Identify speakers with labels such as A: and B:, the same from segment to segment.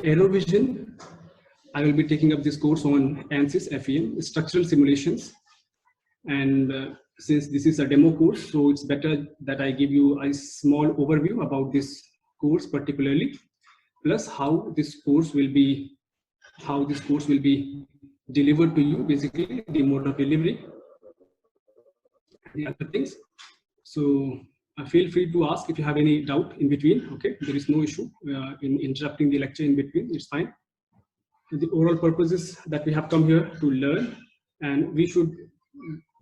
A: Aerovision, I will be taking up this course on ANSYS FEM, structural simulations. And since this is a demo course, so it's better that I give you a small overview about this course particularly, plus how this course will be delivered to you, basically the mode of delivery, the other things. So feel free to ask if you have any doubt in between. Okay, there is no issue in interrupting the lecture in between. It's fine. The overall purpose is that we have come here to learn, and we should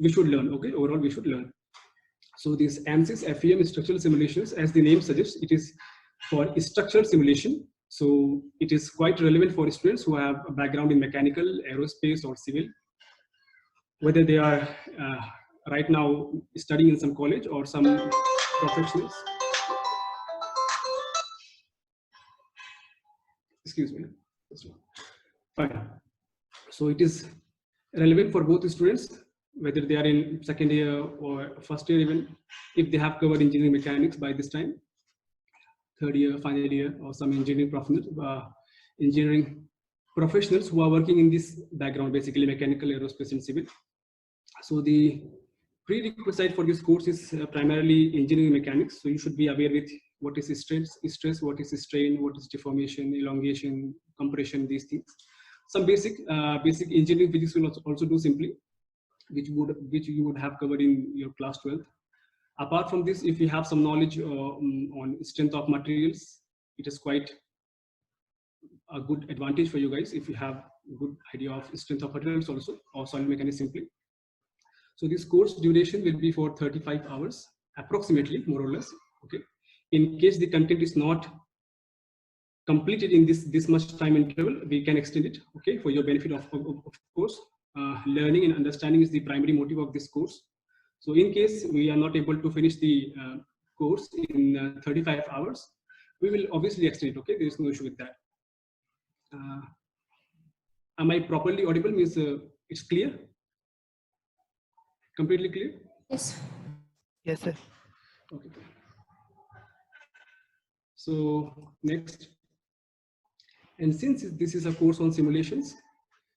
A: learn. Okay, overall we should learn. So this ANSYS FEM structural simulations, as the name suggests, it is for structural simulation. So it is quite relevant for students who have a background in mechanical, aerospace, or civil, whether they are right now studying in some college or some professionals. Excuse me. Fine. So it is relevant for both students, whether they are in second year or first year, even if they have covered engineering mechanics by this time, third year, final year, or some engineering professionals who are working in this background, basically mechanical, aerospace, and civil. So the prerequisite for this course is primarily engineering mechanics. So you should be aware with what is stress, what is strain, what is deformation, elongation, compression, these things. Some basic engineering physics will also do simply, which you would have covered in your class 12th. Apart from this, if you have some knowledge on strength of materials, it is quite a good advantage for you guys if you have good idea of strength of materials also, or solid mechanics simply. So this course duration will be for 35 hours, approximately, more or less. Okay. In case the content is not completed in this much time interval, we can extend it. Okay, for your benefit of course. Learning and understanding is the primary motive of this course. So in case we are not able to finish the course in 35 hours, we will obviously extend it. Okay, there is no issue with that. Am I properly audible? Means it's clear? Completely clear?
B: Yes.
C: Yes, sir.
A: Okay. So next, and since this is a course on simulations,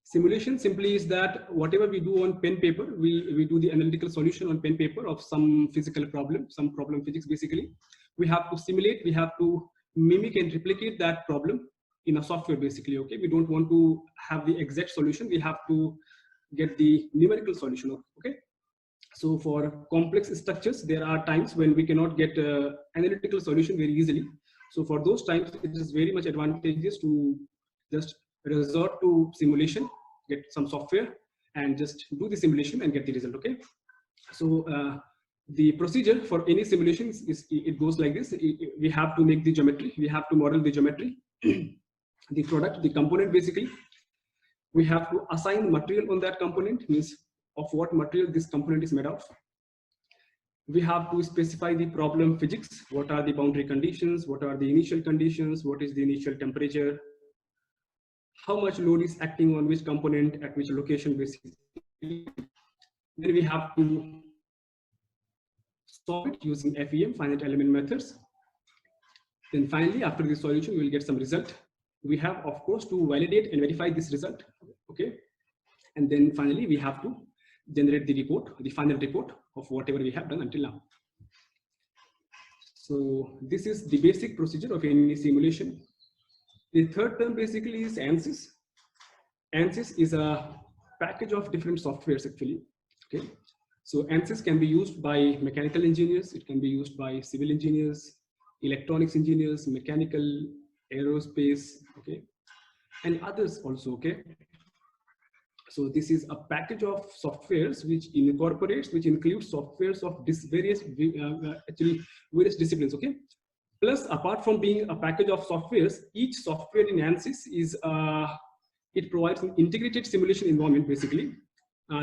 A: simulation simply is that whatever we do on pen paper, we do the analytical solution on pen paper of some physical problem, some problem physics basically. We have to simulate, we have to mimic and replicate that problem in a software basically. Okay, we don't want to have the exact solution, we have to get the numerical solution. Okay. So for complex structures, there are times when we cannot get analytical solution very easily. So for those times, it is very much advantageous to just resort to simulation, get some software, and just do the simulation and get the result. Okay. So the procedure for any simulation is it goes like this. We have to make the geometry. We have to model the geometry, the product, the component basically. We have to assign material on that component, means of what material this component is made of. We have to specify the problem physics. What are the boundary conditions? What are the initial conditions? What is the initial temperature? How much load is acting on which component at which location basically. Then we have to solve it using FEM, finite element methods. Then finally, after the solution, we will get some result. We have, of course, to validate and verify this result. Okay. And then finally, we have to generate the report, the final report of whatever we have done until now. So this is the basic procedure of any simulation. The third term basically is ANSYS. ANSYS is a package of different softwares actually. Okay. So ANSYS can be used by mechanical engineers, it can be used by civil engineers, electronics engineers, mechanical, aerospace, okay, and others also. Okay. So this is a package of softwares which includes softwares of various disciplines. Okay. Plus, apart from being a package of softwares, each software in ANSYS is it provides an integrated simulation environment basically.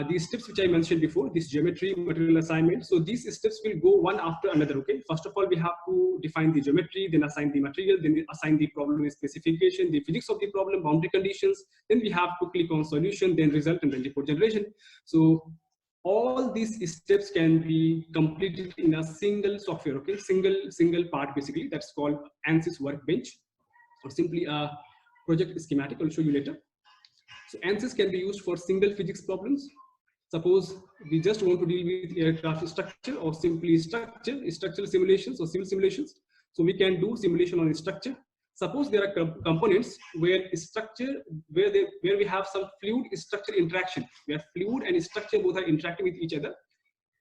A: These steps which I mentioned before, this geometry, material assignment. So these steps will go one after another. Okay. First of all, we have to define the geometry, then assign the material, then we assign the problem specification, the physics of the problem, boundary conditions. Then we have to click on solution, then result, and then report generation. So all these steps can be completed in a single software. Okay. Single part basically. That's called ANSYS Workbench, or simply a project schematic. I'll show you later. So ANSYS can be used for single physics problems. Suppose we just want to deal with aircraft structure or simply structural simulations or civil simulations. So we can do simulation on structure. Suppose there are components where we have some fluid structure interaction, where fluid and structure both are interacting with each other.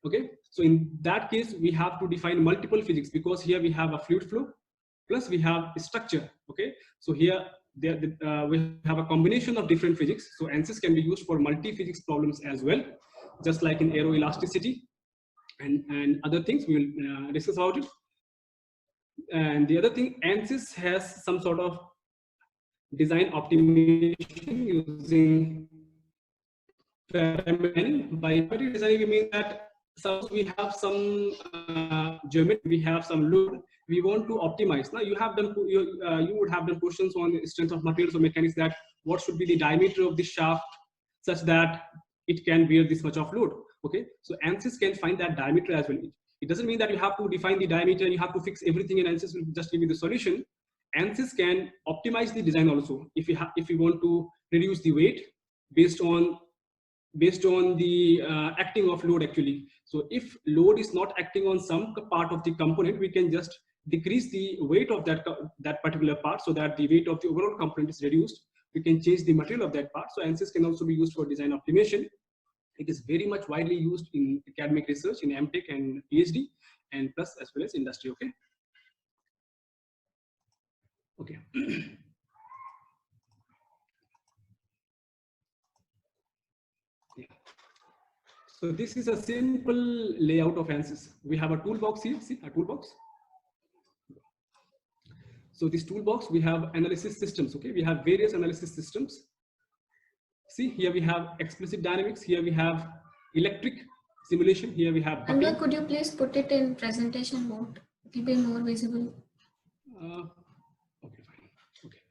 A: Okay, so in that case we have to define multiple physics, because here we have a fluid flow plus we have structure. Okay, so here we have a combination of different physics. So ANSYS can be used for multi-physics problems as well, just like in aeroelasticity and other things. We will discuss about it. And the other thing, ANSYS has some sort of design optimization using parametric designing. By parametric designing, we mean that suppose we have some geometry, we have some load, we want to optimize. Now you have done, you would have done questions on the strength of materials or mechanics, that what should be the diameter of the shaft such that it can bear this much of load. Okay, so ANSYS can find that diameter as well. It doesn't mean that you have to define the diameter and you have to fix everything and ANSYS will just give you the solution. ANSYS can optimize the design also. If you want to reduce the weight based on the acting of load actually. So if load is not acting on some part of the component, we can just decrease the weight of that particular part, so that the weight of the overall component is reduced. We can change the material of that part. So ANSYS can also be used for design optimization. It is very much widely used in academic research, in MTech and PhD, and plus as well as industry. Okay. Okay. Yeah. So this is a simple layout of ANSYS. We have a toolbox here. See a toolbox. So this toolbox, we have analysis systems. Okay, we have various analysis systems. See, here we have explicit dynamics. Here we have electric simulation. Here we have.
B: Anwar, could you please put it in presentation mode? It will be more visible.
A: Okay, fine. Okay.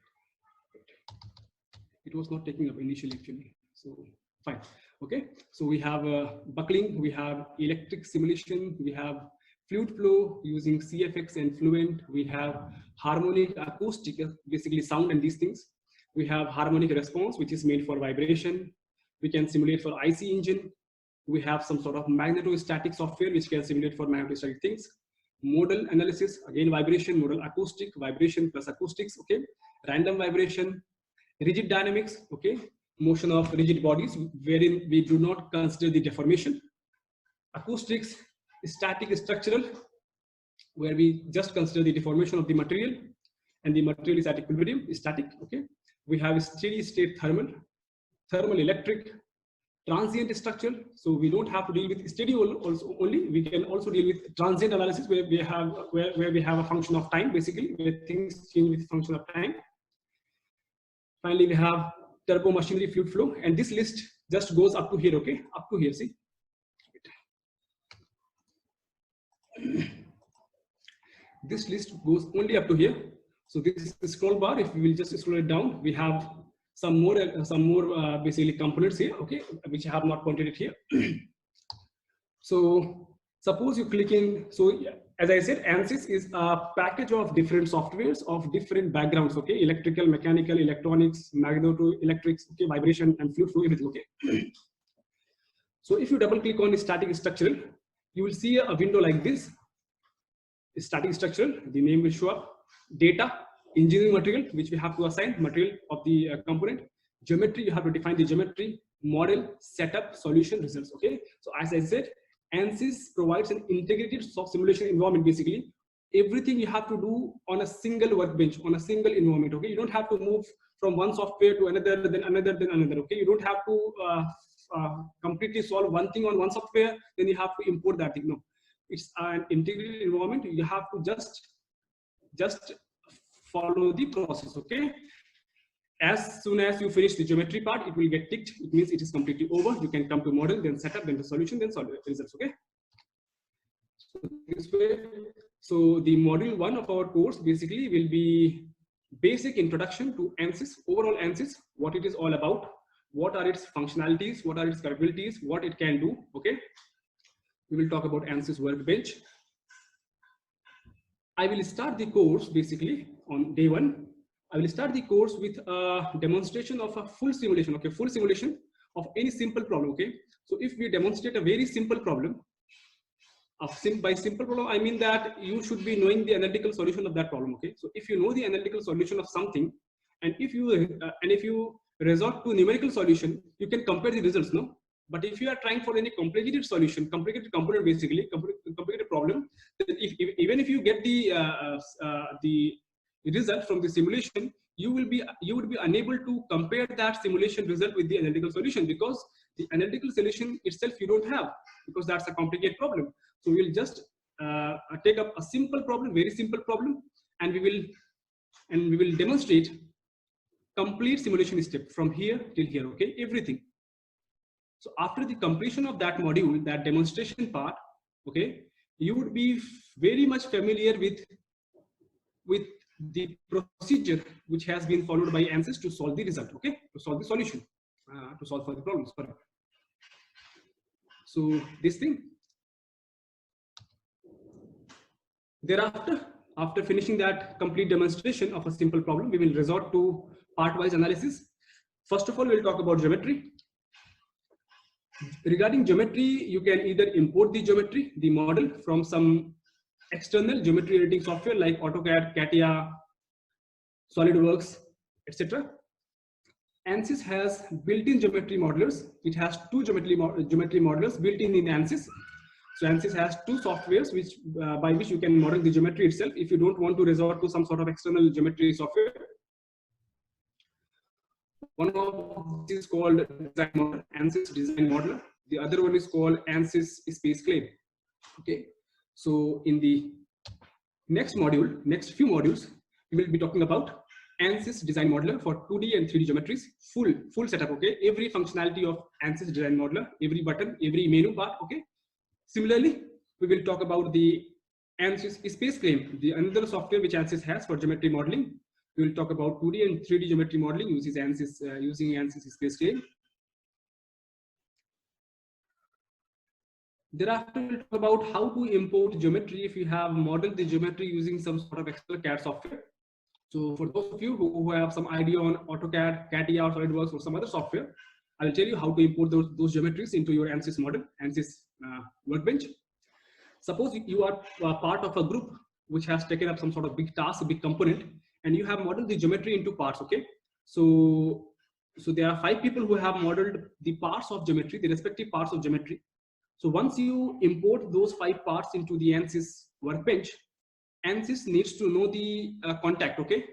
A: It was not taking up initially actually. So fine. Okay. So we have buckling. We have electric simulation. We have fluid flow using CFX and Fluent. We have harmonic acoustic, basically sound and these things. We have harmonic response, which is made for vibration. We can simulate for IC engine. We have some sort of magnetostatic software, which can simulate for magnetostatic things. Modal analysis, again, vibration, modal acoustic, vibration plus acoustics, okay. Random vibration, rigid dynamics, okay. Motion of rigid bodies, wherein we do not consider the deformation. Acoustics, static structural, where we just consider the deformation of the material, and the material is at equilibrium, static, okay. We have steady state thermal, thermal electric, transient structural. So we don't have to deal with steady also only. We can also deal with transient analysis, where we have a function of time, basically, where things change with function of time. Finally, we have turbo machinery, fluid flow, and this list just goes up to here, okay, up to here. See, this list goes only up to here. So this is the scroll bar. If we will just scroll it down, we have some more basically components here, okay, which I have not pointed it here. So suppose you click in. So as I said, ANSYS is a package of different softwares of different backgrounds, okay, electrical, mechanical, electronics, magnetoelectrics, okay, vibration and fluid flow, everything, okay. So if you double click on static structural, you will see a window like this. Static structural, the name will show up. Data, engineering material, which we have to assign material of the component. Geometry, you have to define the geometry. Model, setup, solution, results, okay. So as I said, ANSYS provides an integrated simulation environment. Basically, everything you have to do on a single workbench, on a single environment, okay. You don't have to move from one software to another, then another, then another, okay. You don't have to completely solve one thing on one software, then you have to import that thing. No, it's an integrated environment. You have to just follow the process, okay. As soon as you finish the geometry part, it will get ticked. It means it is completely over. You can come to model, then setup, then the solution, then solve the results, okay. So this way, so the module 1 of our course basically will be basic introduction to ANSYS, overall ANSYS, what it is all about, what are its functionalities, what are its capabilities, what it can do, okay. We will talk about ANSYS workbench. I will start the course basically on day 1 I will start the course with a demonstration of a full simulation, okay, full simulation of any simple problem, okay. So if we demonstrate a very simple problem, by simple problem, I mean that you should be knowing the analytical solution of that problem, okay. So if you know the analytical solution of something, and if you resort to numerical solution, you can compare the results, no? But if you are trying for any complicated solution, complicated component, basically complicated problem, even if you get the result from the simulation, you would be unable to compare that simulation result with the analytical solution, because the analytical solution itself you don't have, because that's a complicated problem. So we'll just take up a simple problem, very simple problem, and we will demonstrate complete simulation step from here till here, okay, everything. So after the completion of that module, that demonstration part, okay, you would be very much familiar with the procedure which has been followed by ANSYS to solve the result, okay, to solve the solution, to solve for the problems. So this thing. Thereafter, after finishing that complete demonstration of a simple problem, we will resort to part-wise analysis. First of all, we'll talk about geometry. Regarding geometry, you can either import the geometry, the model, from some external geometry editing software like AutoCAD, CATIA, SolidWorks, etc. ANSYS has built-in geometry modelers. It has two geometry modelers built in ANSYS. So ANSYS has two softwares which by which you can model the geometry itself if you don't want to resort to some sort of external geometry software. One of these is called Design Modeler, ANSYS Design Modeler. The other one is called ANSYS Space Claim. Okay. So in the next few modules, we will be talking about ANSYS Design Modeler for 2D and 3D geometries, full setup. Okay. Every functionality of ANSYS Design Modeler, every button, every menu part. Okay. Similarly, we will talk about the ANSYS Space Claim, the another software which ANSYS has for geometry modeling. We will talk about 2D and 3D geometry modeling using ANSYS Space Claim. Thereafter, we'll talk about how to import geometry if you have modeled the geometry using some sort of external CAD software. So for those of you who have some idea on AutoCAD, CATIA, or SolidWorks, or some other software, I will tell you how to import those geometries into your ANSYS model, ANSYS workbench. Suppose you are part of a group which has taken up some sort of big task, a big component, and you have modeled the geometry into parts, okay? So there are 5 people who have modeled the parts of geometry, the respective parts of geometry. So once you import those 5 parts into the ANSYS workbench, ANSYS needs to know the contact, okay?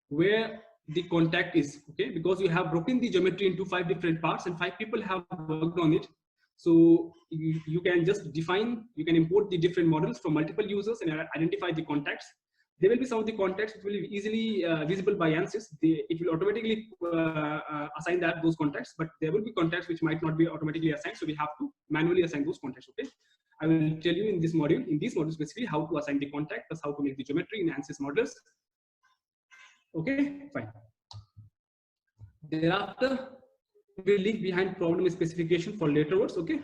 A: Where the contact is, okay? Because you have broken the geometry into 5 different parts and 5 people have worked on it. So you can just define, you can import the different models from multiple users and identify the contacts. There will be some of the contacts which will be easily visible by ANSYS. It will automatically assign those contacts, but there will be contacts which might not be automatically assigned. So we have to manually assign those contacts, okay? I will tell you in this module specifically how to assign the contact, plus how to make the geometry in ANSYS modelers. Okay, fine. Thereafter, we will leave behind problem specification for later words, okay?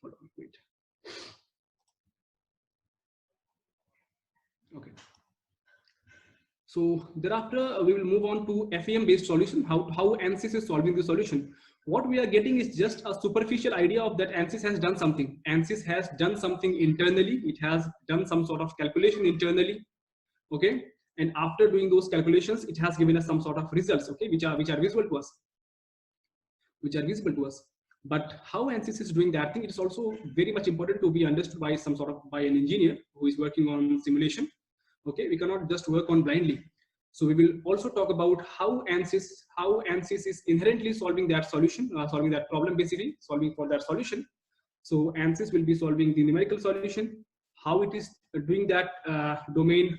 A: Hold on, wait. Okay. So thereafter, we will move on to FEM-based solution, how ANSYS is solving the solution. What we are getting is just a superficial idea of that ANSYS has done something. ANSYS has done something internally. It has done some sort of calculation internally, okay? And after doing those calculations, it has given us some sort of results, okay, which are visible to us. But how ANSYS is doing that thing, it is also very much important to be understood by by an engineer who is working on simulation. Okay, we cannot just work on blindly. So we will also talk about how ANSYS is inherently solving that solution, solving that problem, basically solving for that solution. So ANSYS will be solving the numerical solution, how it is doing that domain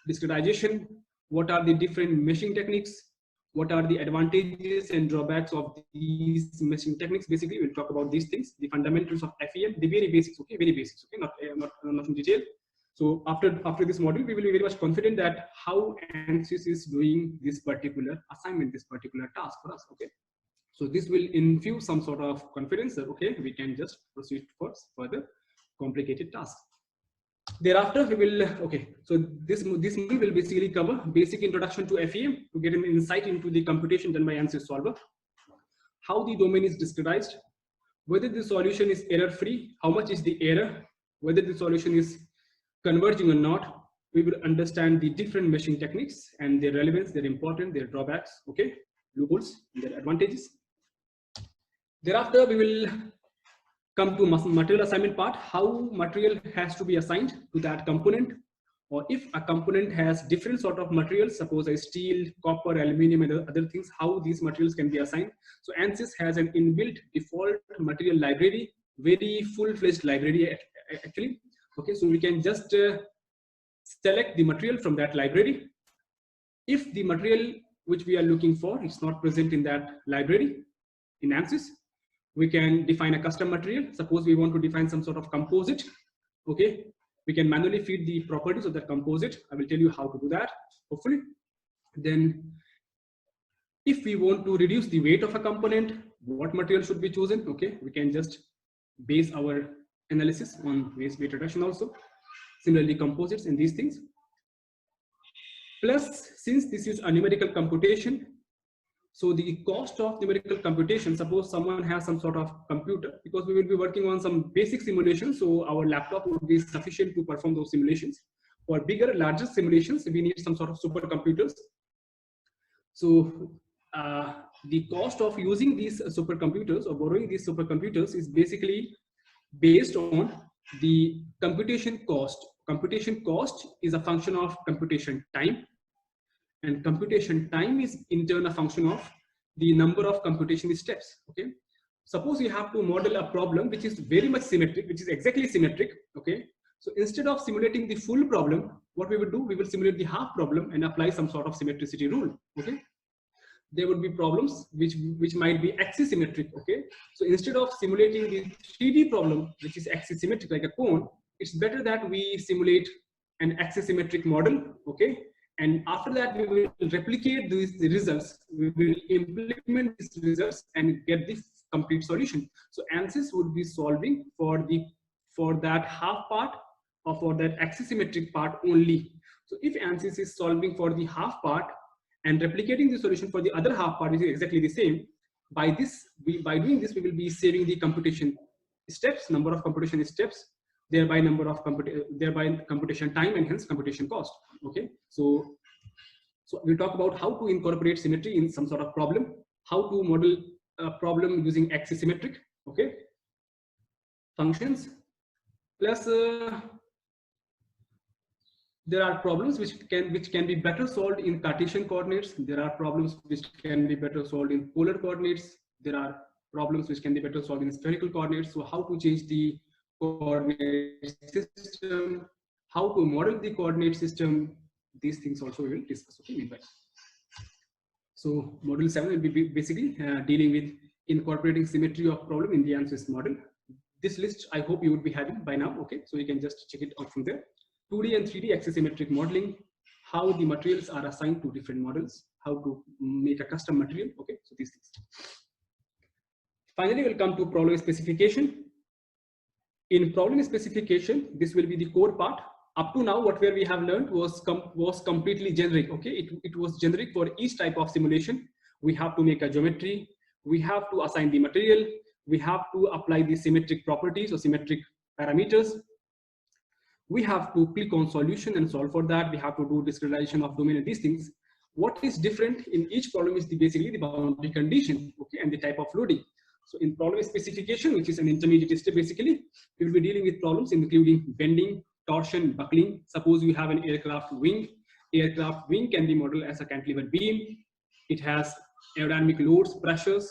A: discretization, what are the different meshing techniques, what are the advantages and drawbacks of these meshing techniques. Basically, we'll talk about these things, the fundamentals of FEM, the very basics, okay, very basics, okay, not in detail. So after this module, we will be very much confident that how ANSYS is doing this particular assignment, this particular task for us, okay? So this will infuse some sort of confidence that, okay, we can just proceed for further complicated tasks. Thereafter, we will, okay, so this module will basically cover basic introduction to FEM to get an insight into the computation done by ANSYS solver, how the domain is discretized, whether the solution is error-free, how much is the error, whether the solution is converging or not. We will understand the different meshing techniques and their relevance, their importance, their drawbacks, okay, loopholes, their advantages. Thereafter, we will come to material assignment part, how material has to be assigned to that component, or if a component has different sort of materials, suppose a steel, copper, aluminum, and other things, how these materials can be assigned. So ANSYS has an inbuilt default material library, very full-fledged library actually. Okay, so we can just select the material from that library. If the material which we are looking for is not present in that library in ANSYS, we can define a custom material. Suppose we want to define some sort of composite. Okay, we can manually feed the properties of that composite. I will tell you how to do that, hopefully. Then if we want to reduce the weight of a component, what material should be chosen? Okay, we can just base our analysis on weight reduction also. Similarly, composites and these things. Plus, since this is a numerical computation, so the cost of numerical computation, suppose someone has some sort of computer, because we will be working on some basic simulations, so our laptop would be sufficient to perform those simulations. For bigger, larger simulations, we need some sort of supercomputers. So the cost of using these supercomputers or borrowing these supercomputers is basically based on the computation cost. Computation cost is a function of computation time, and computation time is in turn a function of the number of computation steps. Okay, suppose you have to model a problem which is very much symmetric, which is exactly symmetric. Okay, so instead of simulating the full problem, what we would do, we will simulate the half problem and apply some sort of symmetricity rule. Okay, there would be problems which might be axisymmetric. Okay, so instead of simulating the 3D problem which is axisymmetric like a cone, it's better that we simulate an axisymmetric model. Okay, and after that we will replicate these results, we will implement these results and get the complete solution. So ANSYS would be solving for that half part or for that axisymmetric part only. So if ANSYS is solving for the half part and replicating the solution for the other half part is exactly the same, by doing this we will be saving the computation steps, number of computation steps, thereby computation time and hence computation cost. Okay, so we'll talk about how to incorporate symmetry in some sort of problem, how to model a problem using axisymmetric, okay, functions. Plus there are problems which can be better solved in Cartesian coordinates. There are problems which can be better solved in polar coordinates. There are problems which can be better solved in spherical coordinates. So how to change the coordinate system, how to model the coordinate system, these things also we will discuss. Okay, meanwhile. So module 7 will be basically dealing with incorporating symmetry of problem in the ANSYS model. This list I hope you would be having by now. Okay, so you can just check it out from there. 2D and 3D axisymmetric modeling, how the materials are assigned to different models, how to make a custom material. Okay, so these things. Finally, we'll come to problem specification. In problem specification, this will be the core part. Up to now, whatever we have learned was completely generic. Okay, it was generic for each type of simulation. We have to make a geometry, we have to assign the material, we have to apply the symmetric properties or symmetric parameters. We have to click on solution and solve for that. We have to do discretization of domain and these things. What is different in each problem is basically the boundary condition, okay, and the type of loading. So in problem specification, which is an intermediate step, basically, we will be dealing with problems including bending, torsion, buckling. Suppose you have an aircraft wing. Aircraft wing can be modeled as a cantilever beam. It has aerodynamic loads, pressures.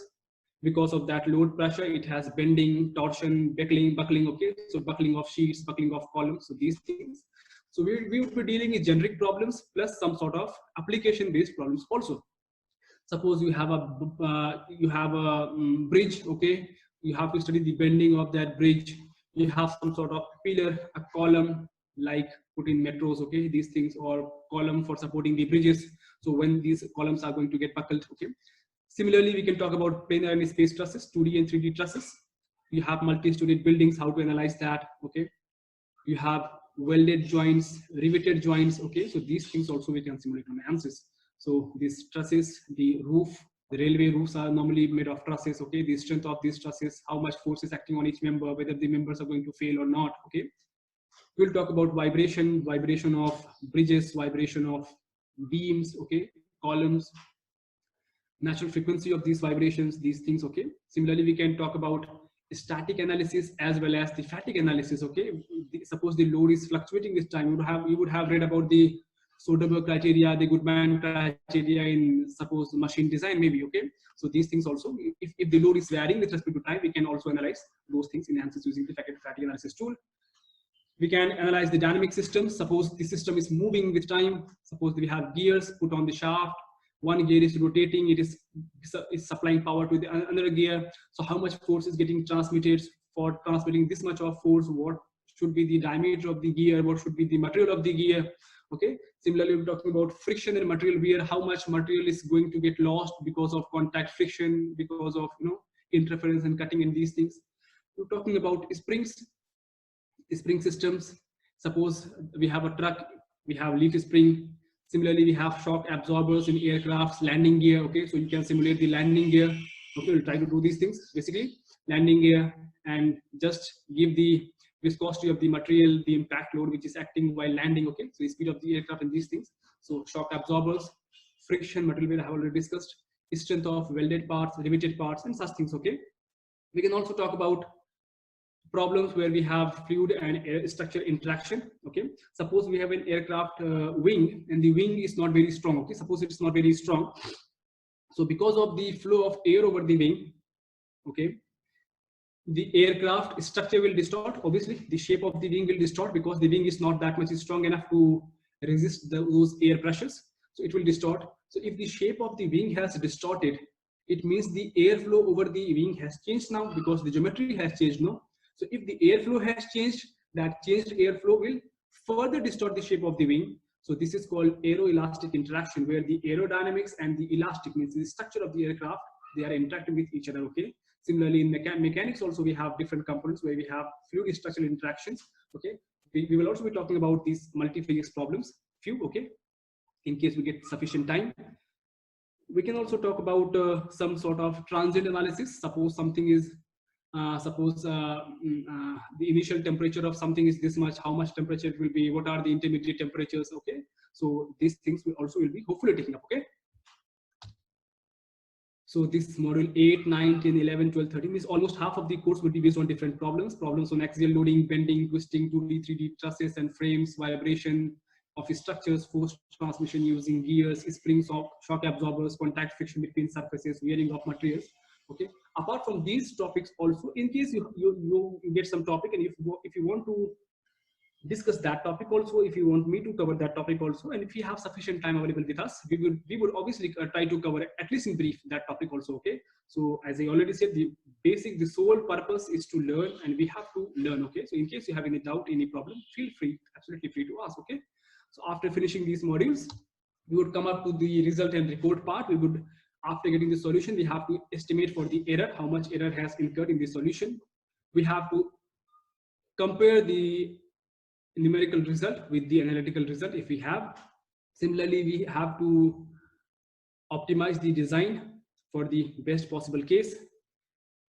A: Because of that load pressure, it has bending, torsion, buckling, okay? So buckling of sheets, buckling of columns, so these things. So we would be dealing with generic problems plus some sort of application-based problems also. Suppose you have a bridge, okay? You have to study the bending of that bridge. You have some sort of pillar, a column, like put in metros, okay? These things, or column for supporting the bridges. So when these columns are going to get buckled, okay? Similarly, we can talk about planar and space trusses, 2D and 3D trusses. You have multi-story buildings, how to analyze that, okay? You have welded joints, riveted joints. Okay, so these things also we can simulate on ANSYS. So these trusses, the roof, the railway roofs are normally made of trusses. Okay, the strength of these trusses, how much force is acting on each member, whether the members are going to fail or not. Okay, we'll talk about vibration, vibration of bridges, vibration of beams. Okay, columns, natural frequency of these vibrations, these things. Okay, similarly we can talk about static analysis as well as the fatigue analysis. Okay, suppose the load is fluctuating with time, you would have read about the Soderbergh criteria, the Goodman criteria in suppose machine design maybe. Okay, so these things also, if the load is varying with respect to time, we can also analyze those things in ANSYS using the fatigue analysis tool. We can analyze the dynamic system. Suppose the system is moving with time. Suppose we have gears put on the shaft. One gear is rotating. It is supplying power to the another gear. So how much force is getting transmitted? For transmitting this much of force, what should be the diameter of the gear? What should be the material of the gear? Okay. Similarly, we're talking about friction and material wear. How much material is going to get lost because of contact friction, because of interference and cutting in these things. We're talking about springs. Spring systems. Suppose we have a truck, we have leaf spring. Similarly, we have shock absorbers in aircrafts, landing gear. Okay, so you can simulate the landing gear. Okay, we'll try to do these things. Basically, landing gear, and just give the viscosity of the material, the impact load which is acting while landing. Okay, so the speed of the aircraft and these things. So shock absorbers, friction, material wear I have already discussed, strength of welded parts, riveted parts, and such things. Okay, we can also talk about problems where we have fluid and air structure interaction. Okay, suppose we have an aircraft wing and the wing is not very strong. Okay, suppose it's not very strong. So because of the flow of air over the wing, okay, the aircraft structure will distort. Obviously, the shape of the wing will distort because the wing is not that much strong enough to resist those air pressures. So it will distort. So if the shape of the wing has distorted, it means the airflow over the wing has changed now because the geometry has changed now. So if the airflow has changed, that changed airflow will further distort the shape of the wing. So this is called aeroelastic interaction, where the aerodynamics and the elastic, means the structure of the aircraft, they are interacting with each other. Okay. Similarly, in mechanics also we have different components where we have fluid structural interactions. Okay. We will also be talking about these multi-physics problems, few. Okay. In case we get sufficient time. We can also talk about some sort of transient analysis. Suppose something is the initial temperature of something is this much, how much temperature it will be, what are the intermediate temperatures. Okay, so these things will be hopefully taken up. Okay, so this module 8, 9, 10, 11, 12, 13 is almost half of the course will be based on different problems on axial loading, bending, twisting, 2D, 3D trusses and frames, vibration of structures, force transmission using gears, springs, of shock absorbers, contact friction between surfaces, wearing of materials. Okay, apart from these topics also, in case you get some topic and if you want to discuss that topic also, if you want me to cover that topic also, and if you have sufficient time available with us, we would obviously try to cover at least in brief that topic also. Okay, so as I already said, the sole purpose is to learn, and we have to learn. Okay, so in case you have any doubt, any problem, feel free, absolutely free to ask. Okay, so after finishing these modules, we would come up to the result and report part. We would, after getting the solution, we have to estimate for the error, how much error has incurred in the solution. We have to compare the numerical result with the analytical result if we have. Similarly, we have to optimize the design for the best possible case.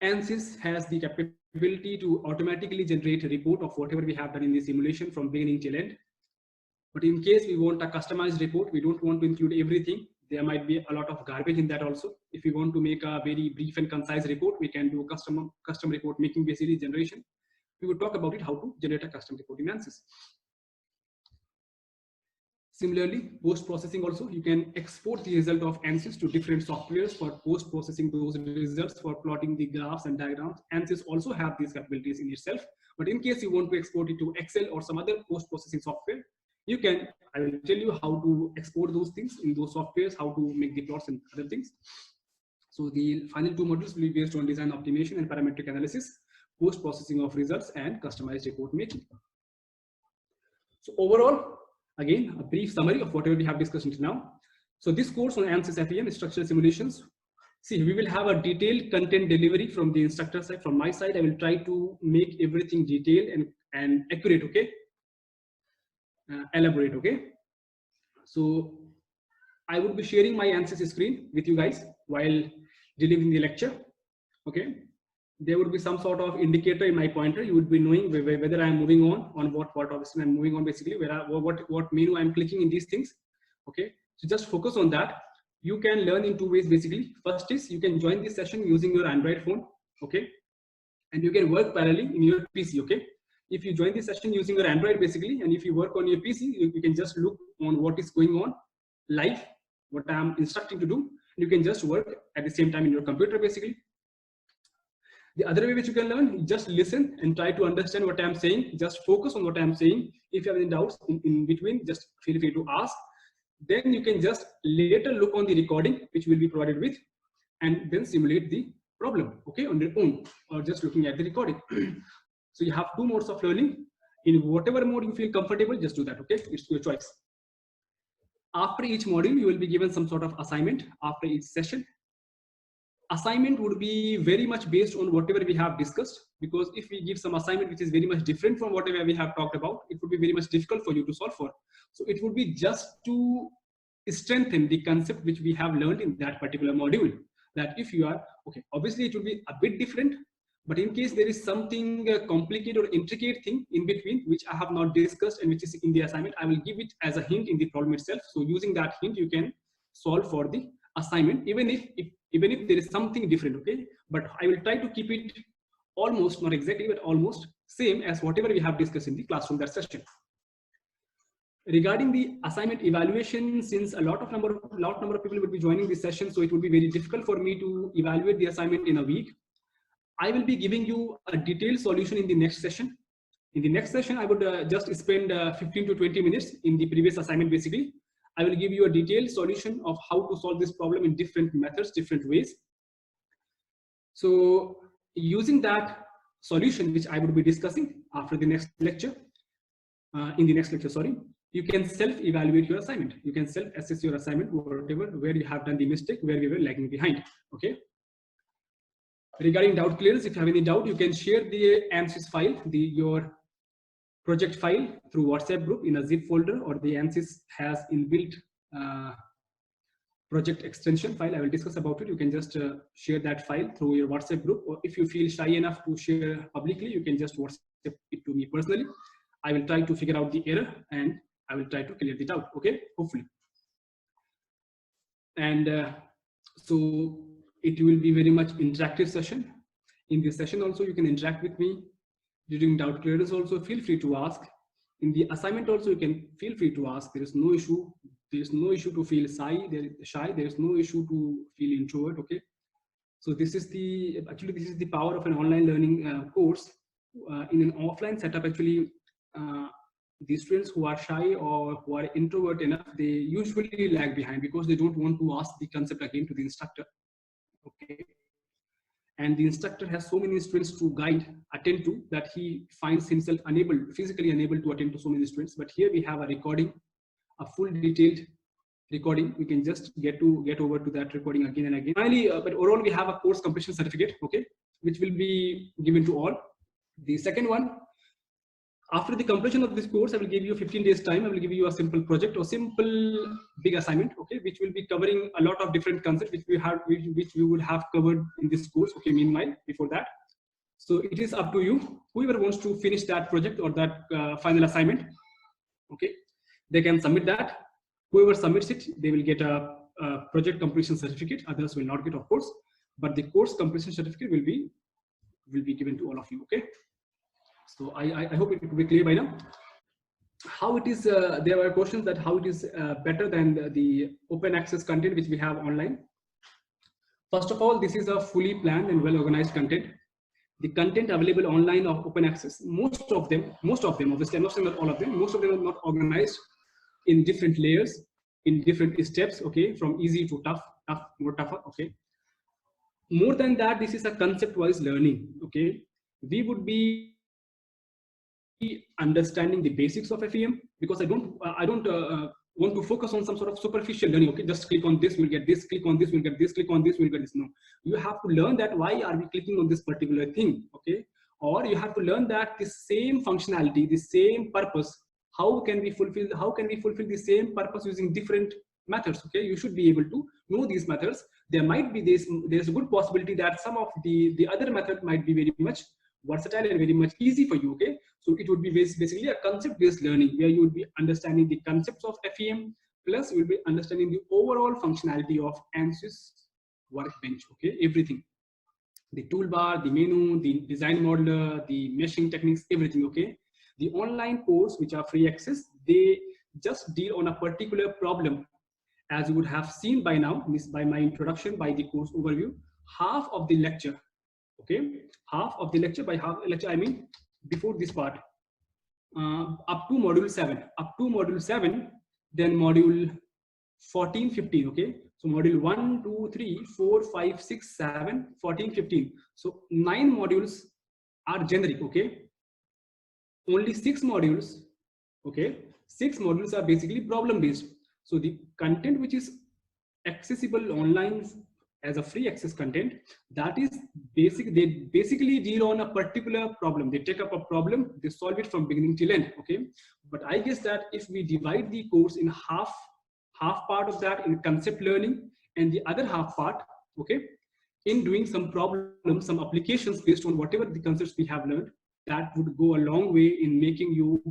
A: ANSYS has the capability to automatically generate a report of whatever we have done in the simulation from beginning till end. But in case we want a customized report, we don't want to include everything. There might be a lot of garbage in that also. If we want to make a very brief and concise report, we can do custom report making, basically generation. We will talk about it, how to generate a custom report in ANSYS. Similarly, post-processing also, you can export the result of ANSYS to different softwares for post-processing those results, for plotting the graphs and diagrams. ANSYS also have these capabilities in itself. But in case you want to export it to Excel or some other post-processing software, you can, I will tell you how to export those things in those softwares, how to make the plots and other things. So the final two modules will be based on design optimization and parametric analysis, post-processing of results, and customized report making. So overall, again, a brief summary of whatever we have discussed until now. So this course on ANSYS FEM, structural simulations. See, we will have a detailed content delivery from the instructor side. From my side, I will try to make everything detailed and accurate. Okay. elaborate. Okay, so I would be sharing my answers screen with you guys while delivering the lecture. Okay, there would be some sort of indicator in my pointer. You would be knowing whether I'm moving on what obviously I'm moving on, basically what menu I'm clicking in these things. Okay, so just focus on that. You can learn in two ways basically. First is you can join this session using your Android phone. Okay, and you can work parallelly in your PC. Okay, if you join this session using your Android basically, and if you work on your PC, you can just look on what is going on live, what I'm instructing to do. You can just work at the same time in your computer basically. The other way which you can learn, just listen and try to understand what I'm saying. Just focus on what I'm saying. If you have any doubts in between, just feel free to ask. Then you can just later look on the recording which will be provided with, and then simulate the problem, okay, on your own, or just looking at the recording. So you have two modes of learning. In whatever mode you feel comfortable, just do that, okay? It's your choice. After each module, you will be given some sort of assignment after each session. Assignment would be very much based on whatever we have discussed, because if we give some assignment which is very much different from whatever we have talked about, it would be very much difficult for you to solve for. So it would be just to strengthen the concept which we have learned in that particular module. That if you are, okay, obviously it will be a bit different, but in case there is something complicated or intricate thing in between which I have not discussed and which is in the assignment, I will give it as a hint in the problem itself. So using that hint, you can solve for the assignment, even if there is something different, okay? But I will try to keep it almost, not exactly, but almost same as whatever we have discussed in the classroom that session. Regarding the assignment evaluation, since a lot number of people will be joining this session, so it would be very difficult for me to evaluate the assignment in a week. I will be giving you a detailed solution in the next session. In the next session, I would just spend 15 to 20 minutes in the previous assignment basically. I will give you a detailed solution of how to solve this problem in different methods, different ways. So using that solution, which I would be discussing after the next lecture, in the next lecture, sorry, you can self-evaluate your assignment. You can self-assess your assignment, whatever, where you have done the mistake, where we were lagging behind, okay? Regarding doubt clearance, if you have any doubt, you can share the ANSYS file, your project file through WhatsApp group in a zip folder, or the ANSYS has inbuilt project extension file. I will discuss about it. You can just share that file through your WhatsApp group, or if you feel shy enough to share publicly, you can just WhatsApp it to me personally. I will try to figure out the error and I will try to clear the doubt, okay, hopefully. And so it will be very much interactive session. In this session also, you can interact with me. During doubt clearance also, feel free to ask. In the assignment also, you can feel free to ask. There is no issue. There is no issue to feel shy. There is no issue to feel introvert, okay? So this is the power of an online learning course. In an offline setup, actually, the students who are shy or who are introvert enough, they usually lag behind because they don't want to ask the concept again to the instructor, okay? And the instructor has so many students to attend to, that he finds himself physically unable to attend to so many students. But here we have a recording, a full detailed recording. We can just get over to that recording again and again. Finally, but overall, we have a course completion certificate, okay, which will be given to all. The second one, after the completion of this course, I will give you 15 days time. I will give you a simple project or simple big assignment, okay, which will be covering a lot of different concepts which we would have covered in this course, okay, meanwhile, before that. So it is up to you. Whoever wants to finish that project or that final assignment, okay, they can submit that. Whoever submits it, they will get a project completion certificate. Others will not get, of course, but the course completion certificate will be given to all of you, okay? So I hope it will be clear by now. How it is, there were questions that how it is better than the open access content which we have online. First of all, this is a fully planned and well-organized content. The content available online of open access, most of them, obviously I'm not saying that all of them, most of them are not organized in different layers, in different steps, okay, from easy to tough, more tougher, okay. More than that, this is a concept-wise learning, okay. We would be understanding the basics of FEM, because I don't want to focus on some sort of superficial learning, okay, just click on this, we'll get this, click on this, we'll get this, click on this, we'll get this. No, you have to learn that why are we clicking on this particular thing, okay, or you have to learn that the same functionality, the same purpose, how can we fulfill the same purpose using different methods? Okay, you should be able to know these methods. There might be there's a good possibility that some of the other method might be very much versatile and very much easy for you. Okay, so it would be basically a concept based learning where you would be understanding the concepts of FEM, plus you will be understanding the overall functionality of ANSYS Workbench. Okay, everything, the toolbar, the menu, the design modeler, the meshing techniques, everything. Okay, the online course which are free access, they just deal on a particular problem. As you would have seen by now, by my introduction, by the course overview, half of the lecture, okay, half of the lecture, by half lecture I mean before this part, up to module 7, then module 14, 15. Okay, so module 1, 2, 3, 4, 5, 6, 7, 14, 15. So 9 modules are generic. Okay, only 6 modules, okay, 6 modules are basically problem based. So the content which is accessible online as a free access content, that is basic. They basically deal on a particular problem. They take up a problem, they solve it from beginning till end. Okay, but I guess that if we divide the course in half part of that in concept learning, and the other half part, okay, in doing some problems, some applications based on whatever the concepts we have learned, that would go a long way in making you,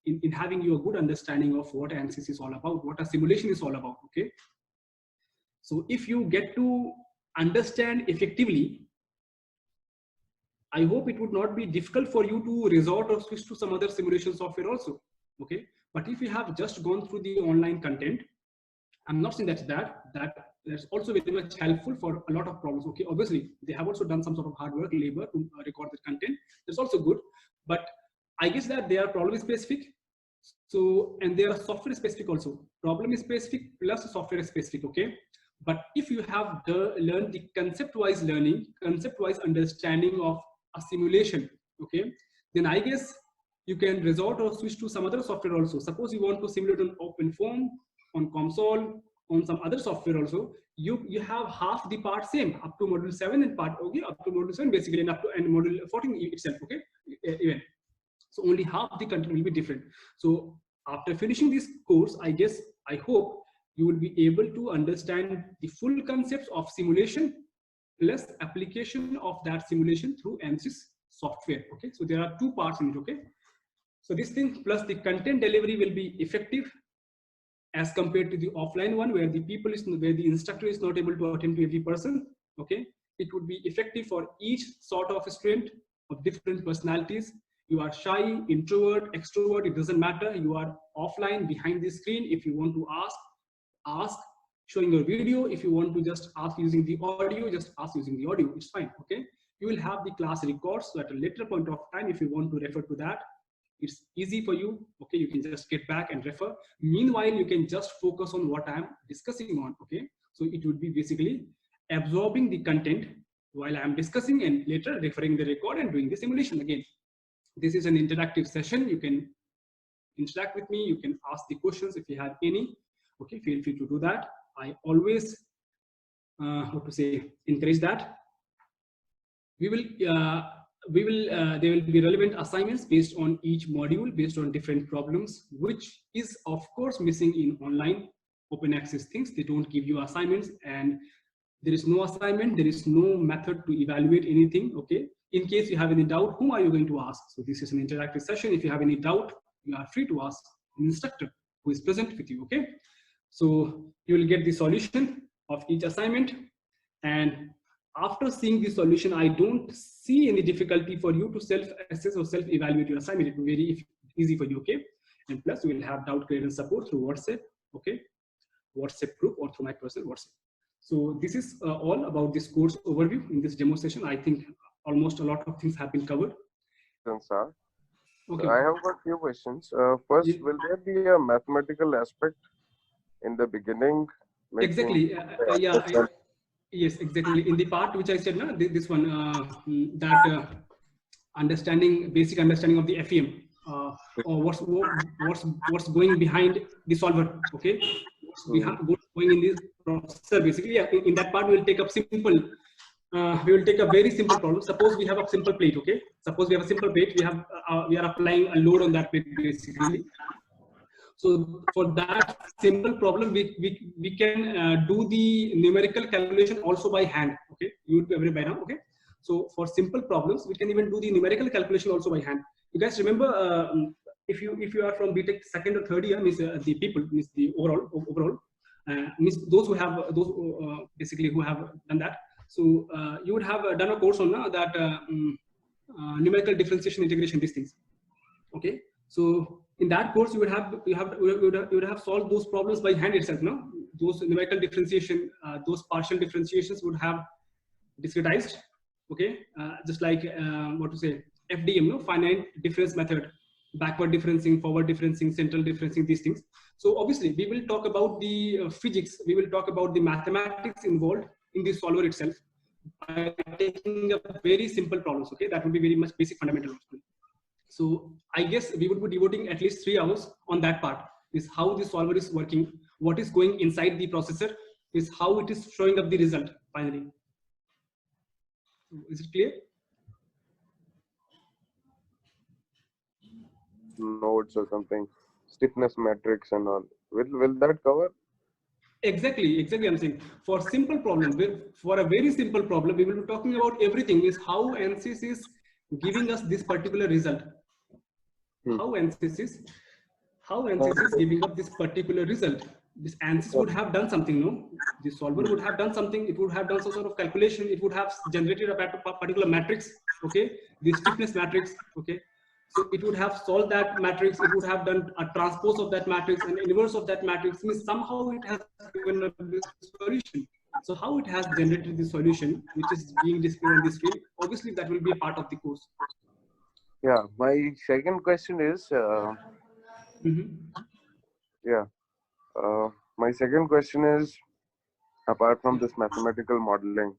A: in having you a good understanding of what ANSYS is all about, what a simulation is all about. Okay, so if you get to understand effectively, I hope it would not be difficult for you to resort or switch to some other simulation software also. Okay, but if you have just gone through the online content, I'm not saying that's also very much helpful for a lot of problems. Okay, obviously they have also done some sort of hard work, labor to record the content. That's also good, but I guess that they are problem specific. So, and they are software specific also. Problem is specific plus software is specific. Okay, but if you have learned the concept-wise learning, concept-wise understanding of a simulation, okay, then I guess you can resort or switch to some other software also. Suppose you want to simulate on OpenFOAM, on COMSOL, on some other software also, you have half the part same up to module 7 and part, okay, up to module 7 basically, and up to and module 14 itself. Okay, even so only half the content will be different. So after finishing this course, I hope you will be able to understand the full concepts of simulation plus application of that simulation through ANSYS software. Okay, so there are 2 parts in it. Okay, so this thing plus the content delivery will be effective as compared to the offline one, where the instructor is not able to attend to every person. Okay, it would be effective for each sort of student of different personalities. You are shy, introvert, extrovert, it doesn't matter. You are offline behind the screen. If you want to ask showing your video. If you want to just ask using the audio, just ask using the audio. It's fine. Okay, you will have the class records, so at a later point of time, if you want to refer to that, it's easy for you. Okay, you can just get back and refer. Meanwhile, you can just focus on what I'm discussing on. Okay, so it would be basically absorbing the content while I'm discussing and later referring the record and doing the simulation again. This is an interactive session. You can interact with me. You can ask the questions if you have any. Okay, feel free to do that. I always, encourage that. There will be relevant assignments based on each module, based on different problems, which is of course missing in online open access things. They don't give you assignments, and there is no assignment, there is no method to evaluate anything. Okay, in case you have any doubt, whom are you going to ask? So this is an interactive session. If you have any doubt, you are free to ask an instructor who is present with you. Okay, so you will get the solution of each assignment, and after seeing the solution, I don't see any difficulty for you to self-assess or self-evaluate your assignment. It will be very easy for you. Okay, and plus you will have doubt clearance support through WhatsApp. Okay, WhatsApp group or through my personal WhatsApp. So this is all about this course overview in this demo session. I think almost a lot of things have been covered.
C: Sir.
A: Okay.
C: So I have got few questions. First, will there be a mathematical aspect in the beginning?
A: Exactly. Yes, exactly. In the part which I said, no, this one, basic understanding of the FEM, or what's going behind the solver. Okay, what's going in this processor. Basically, yeah, in that part we will take up simple. We will take a very simple problem. Suppose we have a simple plate. Okay, suppose we have a simple plate. We are applying a load on that plate basically. So for that simple problem, we can do the numerical calculation also by hand. Okay, you would be aware by now. Okay, so for simple problems, we can even do the numerical calculation also by hand. You guys remember, if you are from BTech second or third year, means the people, means the overall, means those who have basically who have done that. So you would have done a course on that numerical differentiation, integration, these things. Okay, so in that course you would have solved those problems by hand itself. No, those numerical differentiation, those partial differentiations would have discretized. Okay, just like what to say, FDM, no, finite difference method, backward differencing, forward differencing, central differencing, these things. So obviously we will talk about the physics, we will talk about the mathematics involved in the solver itself by taking a very simple problems. Okay, that would be very much basic fundamental. So I guess we would be devoting at least 3 hours on that part, is how the solver is working, what is going inside the processor, is how it is showing up the result finally. Is it clear?
C: Nodes or something, stiffness matrix and all. Will that cover?
A: Exactly. I'm saying for simple problem, for a very simple problem, we will be talking about everything, is how ANSYS is giving us this particular result. How ANSYS is giving up this particular result. This ANSYS would have done something, no? The solver would have done something. It would have done some sort of calculation. It would have generated a particular matrix. Okay, the stiffness matrix. Okay, so it would have solved that matrix. It would have done a transpose of that matrix and inverse of that matrix. Means somehow it has given a solution. So how it has generated the solution, which is being displayed on the screen, obviously that will be a part of the course.
C: Yeah, my second question is, my second question is, apart from this mathematical modeling,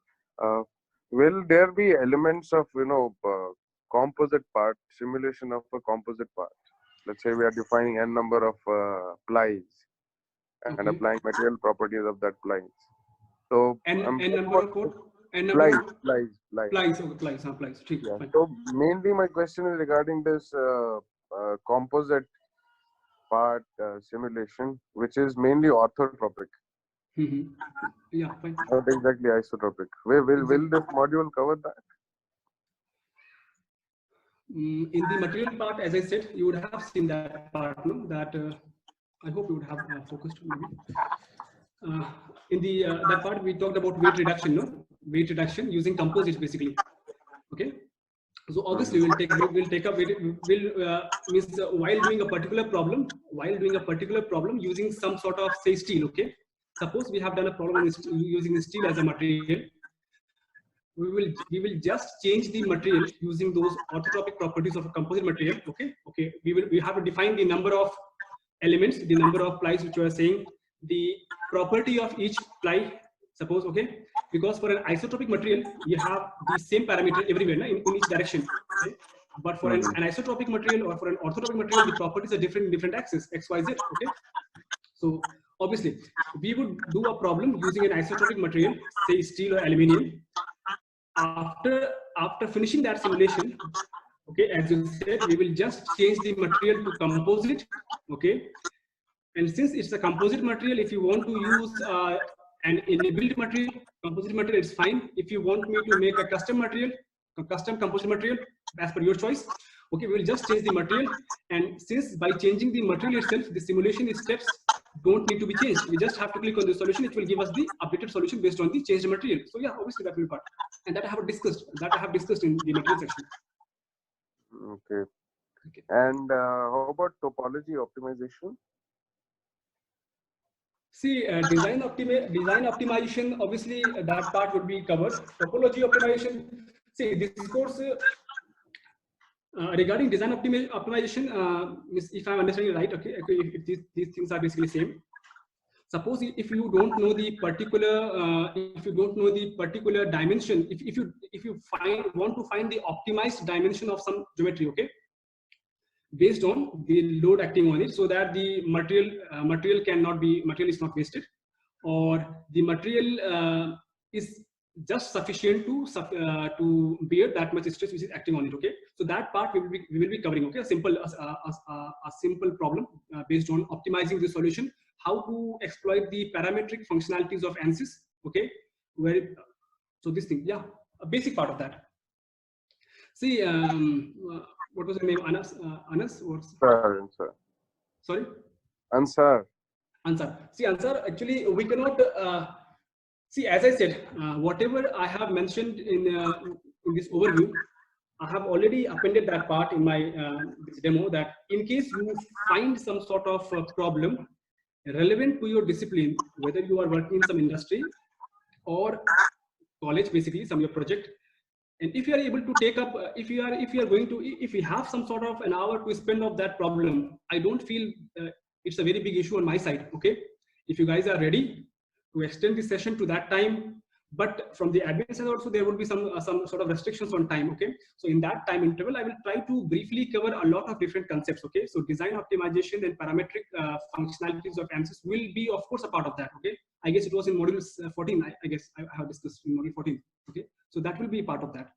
C: will there be elements of, composite part, simulation of a composite part? Let's say we are defining n number of plies and applying material properties of that plies. So
A: n number of what? N number
C: plies. Yeah. So mainly my question is regarding this composite part simulation, which is mainly orthotropic.
A: Yeah, fine.
C: Not exactly isotropic. Will this module cover that?
A: In the material part, as I said, you would have seen that part, no? That I hope you would have focused maybe. In the that part we talked about weight reduction, no? Weight reduction using composites basically. Okay. So obviously we'll take while doing a particular problem using some sort of, say, steel. Okay. Suppose we have done a problem using steel as a material. We will just change the material using those orthotropic properties of a composite material. Okay. We have to define the number of elements, the number of plies which we are saying, the property of each ply. Suppose, okay, because for an isotropic material you have the same parameter everywhere, in each direction. Okay? But for an isotropic material or for an orthotropic material, the properties are different in different axes, x, y, z. Okay. So obviously we would do a problem using an isotropic material, say steel or aluminium. After finishing that simulation, okay, as you said, we will just change the material to composite. Okay, and since it's a composite material, if you want to use an inbuilt material, composite material, it's fine. If you want me to make a custom material, a custom composite material, as per your choice, okay, we will just change the material. And since by changing the material itself, the simulation steps don't need to be changed, we just have to click on the solution. It will give us the updated solution based on the changed material. So yeah, obviously that will be part, and that I have discussed in the material section.
C: Okay. And how about topology optimization?
A: See, design optimization, obviously that part would be covered. Topology optimization, see, this course regarding design optimization, if I'm understanding right, okay, if these things are basically same. Suppose if you don't know the particular dimension, if you want to find the optimized dimension of some geometry, okay, based on the load acting on it, so that the material is not wasted, or the material is just sufficient to bear that much stress which is acting on it. Okay, so that part we will be covering. Okay, a simple problem based on optimizing the solution, how to exploit the parametric functionalities of ANSYS. Okay, where so this thing, yeah, a basic part of that. See, what was the name? Anas? Anas? What's?
C: Answer.
A: Sorry?
C: Answer.
A: Answer. See, answer, actually, we cannot, see, as I said, whatever I have mentioned in this overview, I have already appended that part in my this demo, that in case you find some sort of problem relevant to your discipline, whether you are working in some industry or college, basically, some your project, and if you are able to take up, if you are going to, if we have some sort of an hour to spend of that problem, I don't feel it's a very big issue on my side. Okay, if you guys are ready to extend the session to that time, but from the admin side also there will be some sort of restrictions on time. Okay, so in that time interval I will try to briefly cover a lot of different concepts. Okay, so design optimization and parametric functionalities of ANSYS will be of course a part of that. Okay, I guess it was in module 14. I guess I have discussed in module 14. Okay, so that will be part of that,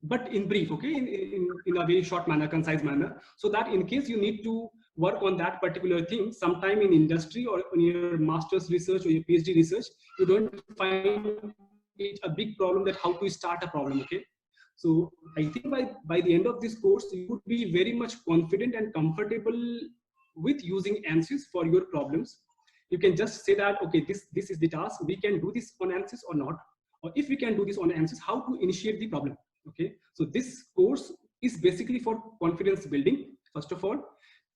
A: but in brief. Okay, in a very short manner, concise manner, so that in case you need to work on that particular thing sometime in industry or in your master's research or your PhD research, you don't find it a big problem that how to start a problem. Okay, so I think by the end of this course you would be very much confident and comfortable with using ANSYS for your problems. You can just say that, okay, this is the task, we can do this on ANSYS or not, or if we can do this on ANSYS, how to initiate the problem. Okay, so this course is basically for confidence building, first of all.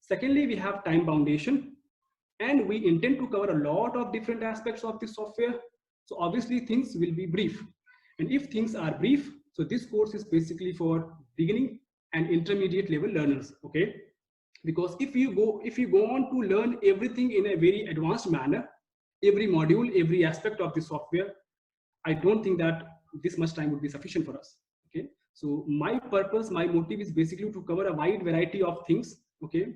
A: Secondly, we have time foundation, and we intend to cover a lot of different aspects of the software. So obviously things will be brief, and if things are brief, so this course is basically for beginning and intermediate level learners. Okay, because if you go on to learn everything in a very advanced manner, every module, every aspect of the software, I don't think that this much time would be sufficient for us. Okay, so my purpose, my motive is basically to cover a wide variety of things. Okay,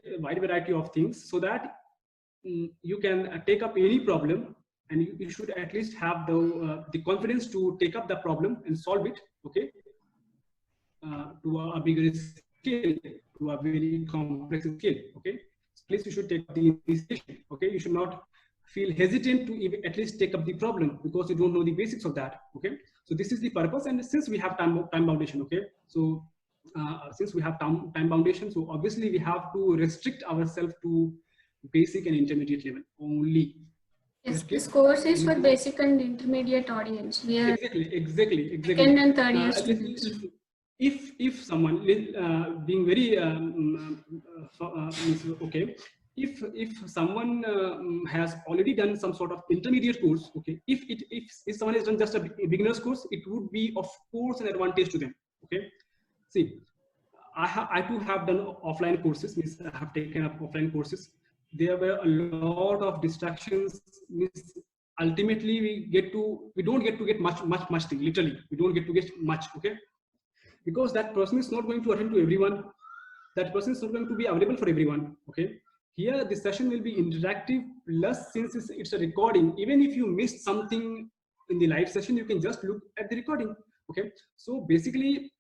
A: a wide variety of things, so that you can take up any problem, and you should at least have the confidence to take up the problem and solve it. Okay, to a bigger scale, to a very complex scale. Okay, so please, you should take up the initiation. Okay, you should not feel hesitant to even at least take up the problem because you don't know the basics of that. Okay, so this is the purpose, and since we have time foundation. Okay, so since we have time foundation, so obviously we have to restrict ourselves to basic and intermediate level only.
B: Yes, this course is for basic and intermediate audience. We are
A: exactly.
B: second and third year students.
A: If someone being very okay, if someone has already done some sort of intermediate course, okay, if someone has done just a beginner's course, it would be of course an advantage to them. Okay, see, I too have done offline courses, means I have taken up offline courses. There were a lot of distractions. Means ultimately we don't get to get much thing. Literally, we don't get to get much. Okay, because that person is not going to attend to everyone. That person is not going to be available for everyone. Okay, here the session will be interactive. Plus, since it's a recording, even if you missed something in the live session, you can just look at the recording. Okay, so basically,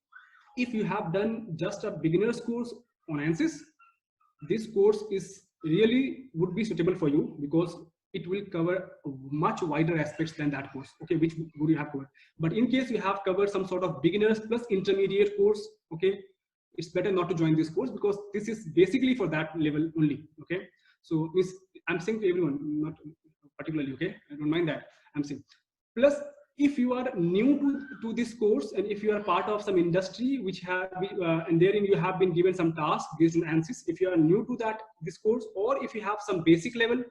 A: if you have done just a beginner's course on ANSYS, this course is really would be suitable for you, because it will cover much wider aspects than that course. Okay, which would you have covered. But in case you have covered some sort of beginners plus intermediate course, okay, it's better not to join this course, because this is basically for that level only. Okay, so I'm saying to everyone, not particularly. Okay, I don't mind that. I'm saying, plus, if you are new to this course, and if you are part of some industry which have and therein you have been given some tasks based on ANSYS, if you are new to this course, or if you have some basic level,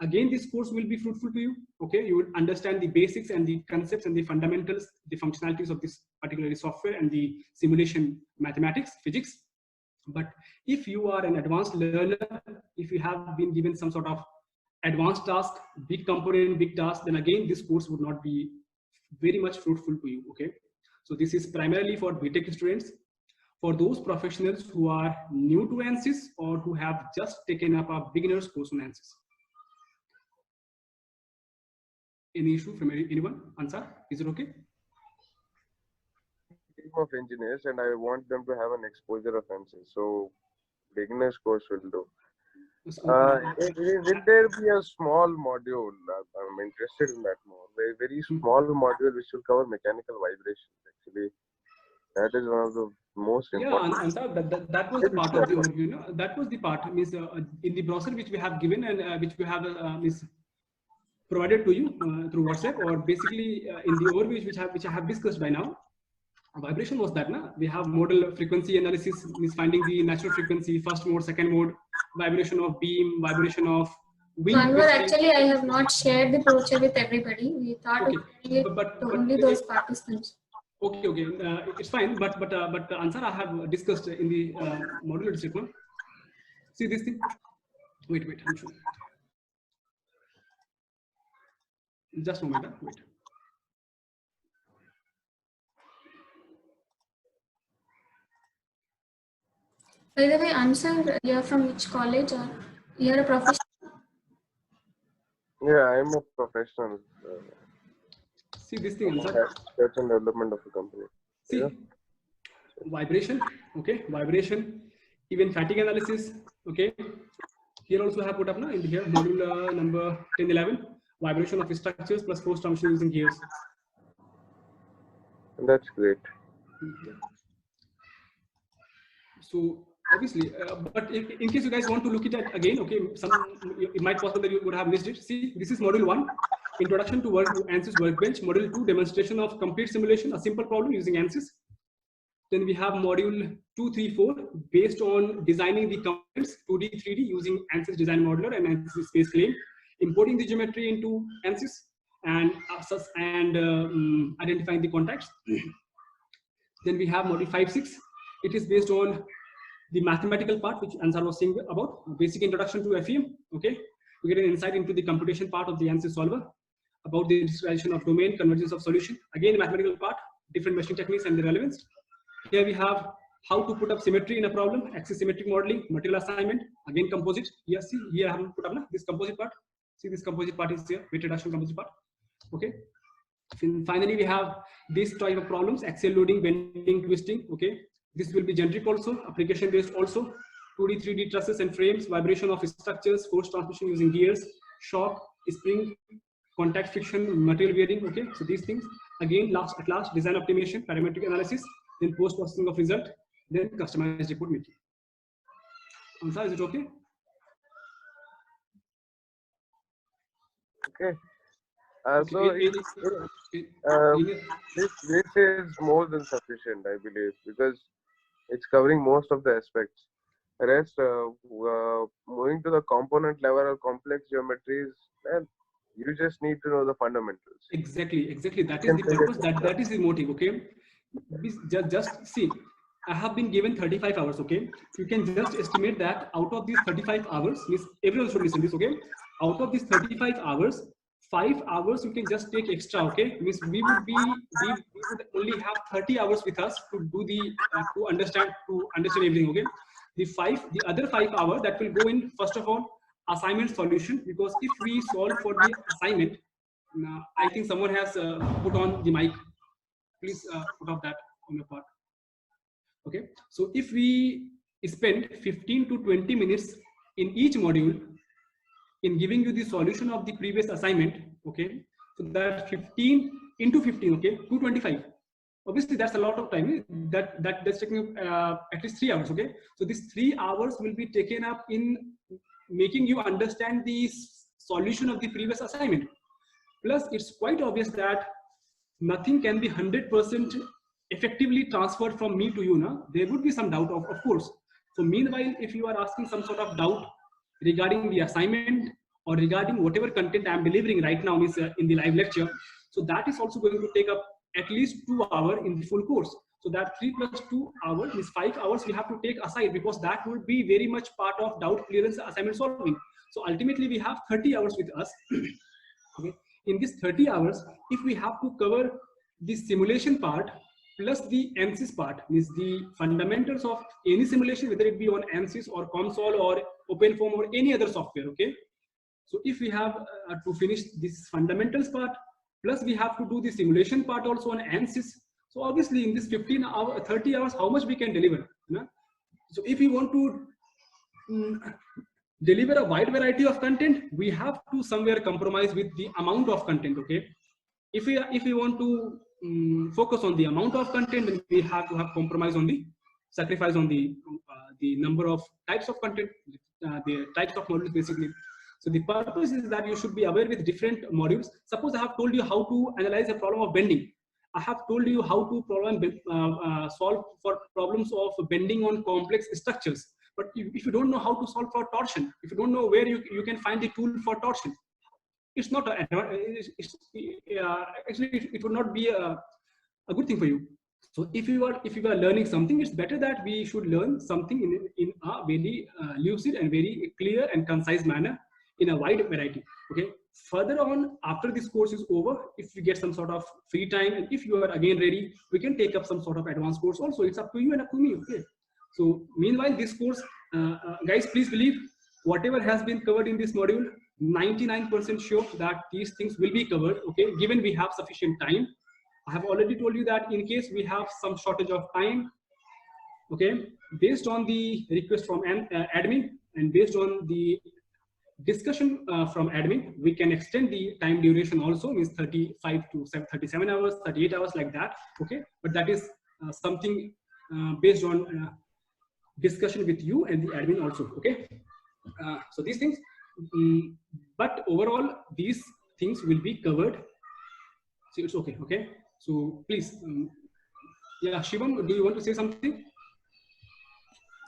A: again this course will be fruitful to you. Okay, you will understand the basics and the concepts and the fundamentals, the functionalities of this particular software and the simulation mathematics, physics. But if you are an advanced learner, if you have been given some sort of advanced task, big component, big task, then again this course would not be very much fruitful to you. Okay, so this is primarily for BTech students, for those professionals who are new to ANSYS or who have just taken up a beginner's course on ANSYS. Any issue from anyone? Ansar, is it okay?
C: Team of engineers, and I want them to have an exposure of ANSYS. So beginners course will do.
A: So,
C: Will there be a small module? I'm interested in that more. Very small module which will cover mechanical vibrations. Actually, that is one of the most
A: yeah,
C: important.
A: Ansar, that was the part of the overview. No? That was the part. Means in the brochure which we have given and which we have is provided to you through WhatsApp, or basically in the overview which I have discussed by now. Vibration was that, na? We have modal frequency analysis, means finding the natural frequency, first mode, second mode, vibration of beam, vibration of wing.
B: Anwar, actually, I have not shared the brochure with everybody. We thought
A: Okay,
B: of sharing it
A: but
B: to only those participants.
A: Okay, it's fine. But the answer I have discussed in the modular statement. See this thing. Wait, I'm showing. Just a moment. Wait.
B: By the way, Ansar, you're from which college, or you're a professional?
C: Yeah, I'm a professional.
A: See this thing, Ansar.
C: Research and development of a company.
A: See,
C: Yeah.
A: Vibration. Okay, vibration. Even fatigue analysis. Okay. Here also I have put up in here module number 10-11. Vibration of structures plus force transmission using gears.
C: That's great.
A: So obviously, but in case you guys want to look at it again, okay, it might possible that you would have missed it. See, this is module 1, introduction to ANSYS workbench. Module 2, demonstration of complete simulation, a simple problem using ANSYS. Then we have module 2, 3, 4, based on designing the components 2D, 3D using ANSYS Design Modeler and ANSYS Space Claim, importing the geometry into ANSYS, and identifying the contacts. Then we have module 5, 6. It is based on the mathematical part, which Ansar was saying about, basic introduction to FEM. Okay, we get an insight into the computation part of the ANSYS solver, about the industrialization of domain, convergence of solution. Again, the mathematical part, different meshing techniques and the relevance. Here we have how to put up symmetry in a problem, axis symmetric modeling, material assignment, again composite. Here, see, here I haven't put up this composite part. See, this composite part is here, weight reduction composite part. Okay. And finally, we have this type of problems, axial loading, bending, twisting. Okay. This will be generic also, application based also. 2D, 3D trusses and frames, vibration of structures, force transmission using gears, shock, spring, contact friction, material wearing. Okay. So these things. Again, at last, design optimization, parametric analysis, then post processing of result, then customized report making. Ansar, is it okay?
C: Okay. This is more than sufficient, I believe, because it's covering most of the aspects. Rest, moving to the component level or complex geometries, and you just need to know the fundamentals.
A: Exactly. That is the purpose. That is the motive. Okay. Just see, I have been given 35 hours. Okay. You can just estimate that out of these 35 hours, means everyone should listen to this. Okay. Out of these 35 hours, 5 hours you can just take extra. Okay. Means we would only have 30 hours with us to do the to understand everything. Okay. The other 5 hours that will go in, first of all, assignment solution, because if we solve for the assignment, I think someone has put on the mic. Please put off that on your part. Okay, so if we spend 15 to 20 minutes in each module in giving you the solution of the previous assignment, okay, so that 15 into 15, okay, 225. Obviously, that's a lot of time. That's taking at least 3 hours. Okay, so these 3 hours will be taken up in making you understand the solution of the previous assignment. Plus, it's quite obvious that nothing can be 100% effectively transferred from me to you. Now, there would be some doubt, of course. So meanwhile, if you are asking some sort of doubt regarding the assignment or regarding whatever content I'm delivering right now is in the live lecture, so that is also going to take up at least 2 hours in the full course. So that 3 plus 2 hours is 5 hours we have to take aside, because that would be very much part of doubt clearance assignment solving. So ultimately we have 30 hours with us. Okay. In this 30 hours, if we have to cover the simulation part plus the ANSYS part, means the fundamentals of any simulation, whether it be on ANSYS or COMSOL or OpenFOAM or any other software. Okay. So if we have to finish this fundamentals part, plus we have to do the simulation part also on ANSYS. So obviously in this 15 hour, 30 hours, how much we can deliver? You know? So if we want to deliver a wide variety of content, we have to somewhere compromise with the amount of content. Okay, if we want to focus on the amount of content, then we have to have compromise on the sacrifice on the number of types of content, the types of modules basically. So the purpose is that you should be aware with different modules. Suppose I have told you how to analyze a problem of bending. I have told you how to solve for problems of bending on complex structures. But if you don't know how to solve for torsion, if you don't know where you can find the tool for torsion, it's not actually it would not be a good thing for you. So if you are learning something, it's better that we should learn something in a very lucid and very clear and concise manner in a wide variety. Okay. Further on, after this course is over, if we get some sort of free time and if you are again ready, we can take up some sort of advanced course also. It's up to you and up to me. Okay. So meanwhile, this course, guys, please believe whatever has been covered in this module, 99% sure that these things will be covered. Okay. Given we have sufficient time. I have already told you that in case we have some shortage of time, okay, based on the request from admin and based on the discussion from admin, we can extend the time duration also, means 35 to 37 hours, 38 hours like that, okay? But that is something based on discussion with you and the admin also, okay? So these things, but overall, these things will be covered. So it's okay, okay? So please, yeah, Shivam, do you want to say something?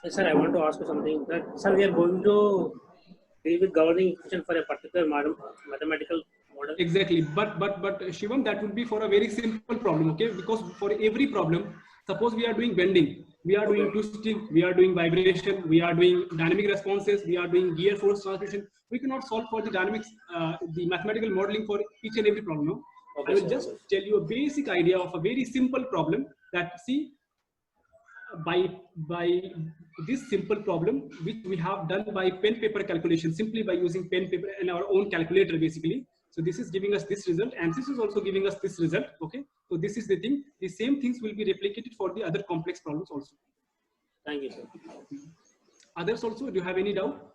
D: Yes, sir, I want to ask you something. That, sir, we are going to deal with governing equation for a particular mathematical model.
A: Exactly, but Shivam, that would be for a very simple problem, okay? Because for every problem, suppose we are doing bending, we are doing twisting, we are doing vibration, we are doing dynamic responses, we are doing gear force transmission. We cannot solve for the dynamics, the mathematical modeling for each and every problem. No? Okay, I will just tell you a basic idea of a very simple problem that, see, by this simple problem, which we have done by pen paper calculation, simply by using pen paper and our own calculator basically. So this is giving us this result and this is also giving us this result, okay? So this is the thing, the same things will be replicated for the other complex problems also.
D: Thank you, sir.
A: Others also, do you have any doubt?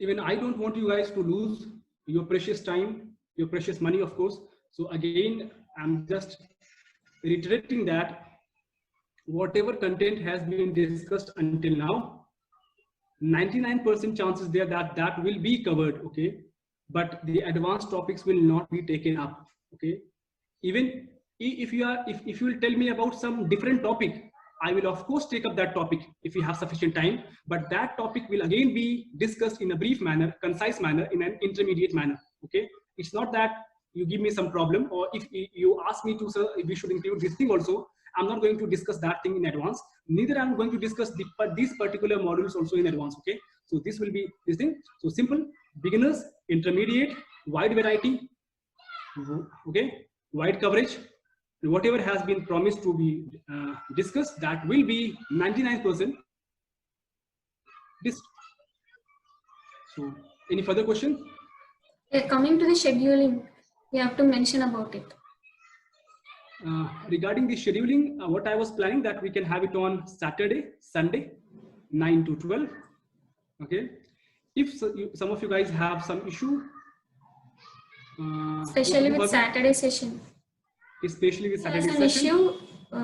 A: Even I don't want you guys to lose your precious time, your precious money, of course. So again, I'm just reiterating that whatever content has been discussed until now, 99% chances there that will be covered, okay? But the advanced topics will not be taken up, okay? Even if you will tell me about some different topic, I will of course take up that topic if we have sufficient time, but that topic will again be discussed in a brief manner, concise manner, in an intermediate manner, okay? It's not that you give me some problem, or if you ask me to, sir, if we should include this thing also, I'm not going to discuss that thing in advance. Neither I'm going to discuss these particular modules also in advance, okay? So this will be this thing. So simple, beginners, intermediate, wide variety, okay? Wide coverage. Whatever has been promised to be discussed, that will be 99% discussed. So, any further question?
B: Coming to the scheduling, we have to mention about it.
A: Regarding the scheduling, what I was planning that we can have it on Saturday, Sunday, 9 to 12. Okay. If some of you guys have some issue,
B: especially with Saturday session.
A: Especially with Saturday
B: session.
A: Issue,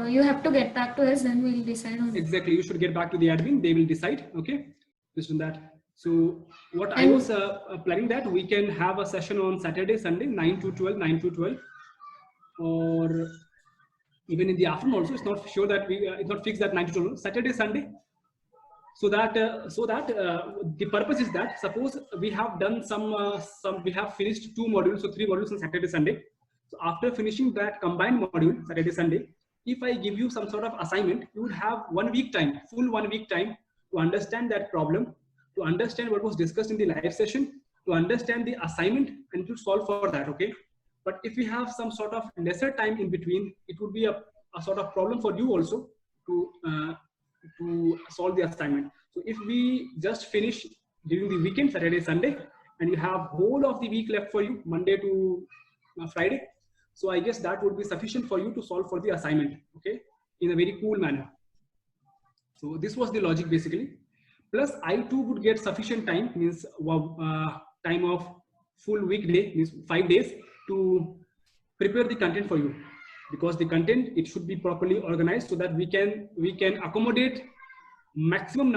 B: you have to get back to us, then we'll decide on it.
A: Exactly, you should get back to the admin, they will decide, okay, based on that. So what I was planning that we can have a session on Saturday, Sunday, 9 to 12, or even in the afternoon also. It's not sure that it's not fixed that 9 to 12, Saturday, Sunday. So that the purpose is that, suppose we have done we have finished 2 modules, so 3 modules on Saturday, Sunday. So after finishing that combined module, Saturday, Sunday, if I give you some sort of assignment, you would have 1 week time, full 1 week time to understand that problem, to understand what was discussed in the live session, to understand the assignment and to solve for that, okay? But if we have some sort of lesser time in between, it would be a sort of problem for you also to solve the assignment. So if we just finish during the weekend, Saturday, Sunday, and you have whole of the week left for you, Monday to Friday, so I guess that would be sufficient for you to solve for the assignment, okay, in a very cool manner. So this was the logic basically. Plus I too would get sufficient time, means time of full weekday, means 5 days, to prepare the content for you, because the content, it should be properly organized so that we can accommodate maximum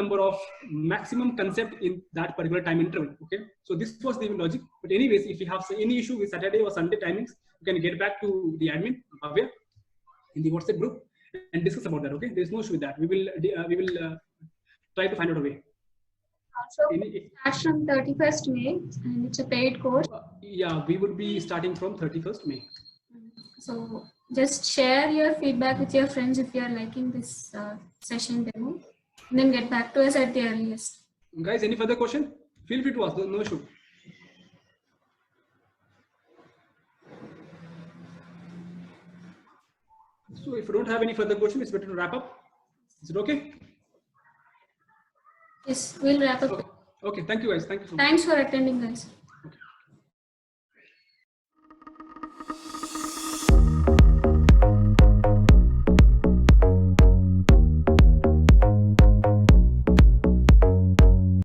A: concept in that particular time interval. Okay, so this was the logic. But anyways, if you have any issue with Saturday or Sunday timings, you can get back to the admin Bhavya in the WhatsApp group and discuss about that. Okay, there's no issue with that. We will try to find out a way.
B: Also, starts from 31st May, and it's a paid course.
A: Yeah, we would be starting from 31st May.
B: So just share your feedback with your friends if you are liking this session demo, and then get back to us at the earliest.
A: Guys, any further question? Feel free to ask. No issue. So if you don't have any further question, it's better to wrap up. Is it okay?
B: Yes, we'll wrap up.
A: Okay. Thank you guys. Thank you so much.
B: Thanks for attending, guys.